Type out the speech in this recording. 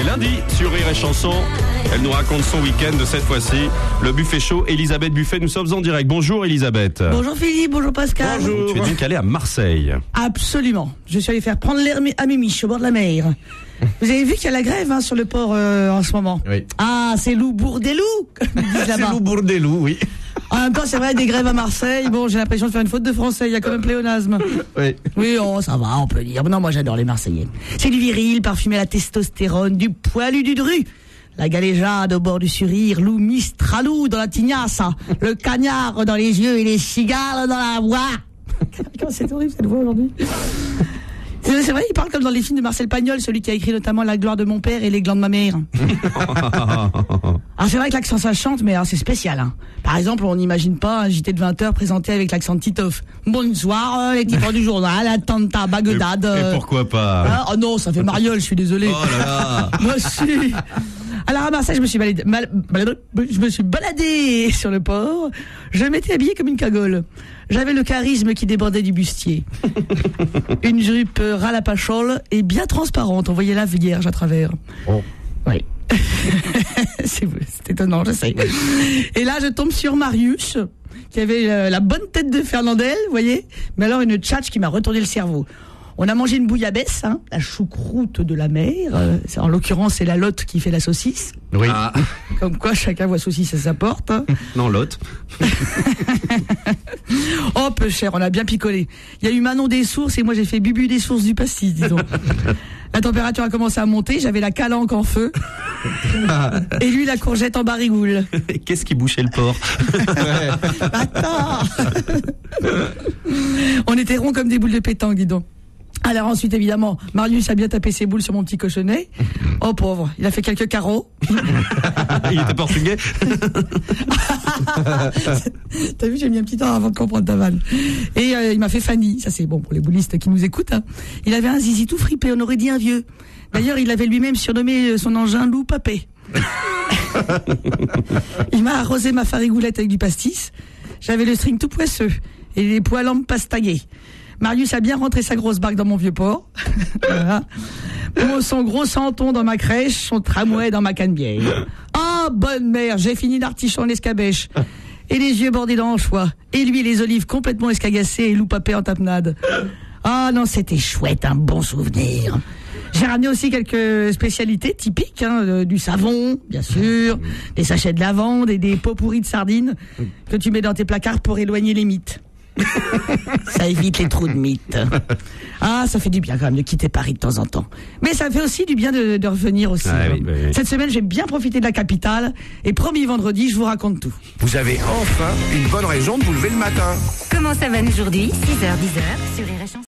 lundi sur Rire et Chanson. Elle nous raconte son week-end de cette fois-ci. Le buffet chaud, Elisabeth Buffet, nous sommes en direct. Bonjour Elisabeth. Bonjour Philippe, bonjour Pascal. Bonjour. Tu es donc allée à Marseille. Absolument. Je suis allée faire prendre l'air à mes miches au bord de la mer. Vous avez vu qu'il y a la grève sur le port en ce moment. Oui. Ah, c'est loup bourdelou, comme ils disent là-bas. C'est loup bourdelou, oui. En même temps, c'est vrai, des grèves à Marseille. Bon, j'ai l'impression de faire une faute de français. Il y a quand même pléonasme. Oui. Oui, ça va, on peut dire. Non, moi j'adore les Marseillais. C'est du viril, parfumé à la testostérone, du poilu du dru. La galéjade au bord du Surir, loup mistralou dans la tignasse, le cagnard dans les yeux et les cigales dans la voix. C'est horrible cette voix aujourd'hui. C'est vrai, il parle comme dans les films de Marcel Pagnol, celui qui a écrit notamment La gloire de mon père et Les glands de ma mère. Alors c'est vrai que l'accent ça chante, mais alors c'est spécial. Par exemple, on n'imagine pas un JT de 20h présenté avec l'accent de Titoff. Bonsoir, l'équipe du journal, Tanta Bagdad. Et pourquoi pas Oh non, ça fait Mariole, je suis désolé. Oh là là. Moi aussi. Alors à Marseille, je me suis baladé sur le port. Je m'étais habillée comme une cagole. J'avais le charisme qui débordait du bustier. Une jupe râle-à-pachol et bien transparente. On voyait la vierge à travers. Oh. Oui. C'est étonnant, je sais. Et là, je tombe sur Marius, qui avait la bonne tête de Fernandel, vous voyez. Mais alors, une tchatche qui m'a retourné le cerveau. On a mangé une bouillabaisse, la choucroute de la mer. En l'occurrence, c'est la lotte qui fait la saucisse. Oui. Comme quoi, chacun voit saucisse à sa porte. Non, l'autre. Oh, peu cher, on a bien picolé. Il y a eu Manon des Sources et moi j'ai fait Bubu des Sources du pastis, disons. La température a commencé à monter, j'avais la calanque en feu. Et lui, la courgette en barigoule. Qu'est-ce qui bouchait le porc? Attends. On était ronds comme des boules de pétanque, dis donc. Alors ensuite, évidemment, Marius a bien tapé ses boules sur mon petit cochonnet. Oh pauvre, il a fait quelques carreaux. Il était portugais. T'as vu, j'ai mis un petit temps avant de comprendre ta vanne. Et il m'a fait Fanny, ça c'est bon pour les boulistes qui nous écoutent. Il avait un zizi tout fripé, on aurait dit un vieux. D'ailleurs, il avait lui-même surnommé son engin Loup Papé. Il m'a arrosé ma farigoulette avec du pastis. J'avais le string tout poisseux et les poils pastaillés. Marius a bien rentré sa grosse barque dans mon vieux port. Voilà. Son gros santon dans ma crèche, son tramway dans ma canne-bière. Ah, bonne mère, j'ai fini l'artichaut en escabèche. Et les yeux bordés d'anchois. Et lui, les olives complètement escagacées et loupapé en tapenade. Ah non, c'était chouette, un bon souvenir. J'ai ramené aussi quelques spécialités typiques, du savon, bien sûr, des sachets de lavande et des pots pourris de sardines que tu mets dans tes placards pour éloigner les mythes. Ça évite les trous de mythes. Ah, ça fait du bien quand même de quitter Paris de temps en temps. Mais ça fait aussi du bien de revenir aussi. Ah, oui. Cette semaine, j'ai bien profité de la capitale. Et promis vendredi, je vous raconte tout. Vous avez enfin une bonne raison de vous lever le matin. Comment ça va aujourd'hui? 6h, 10h sur Rire et Chanson.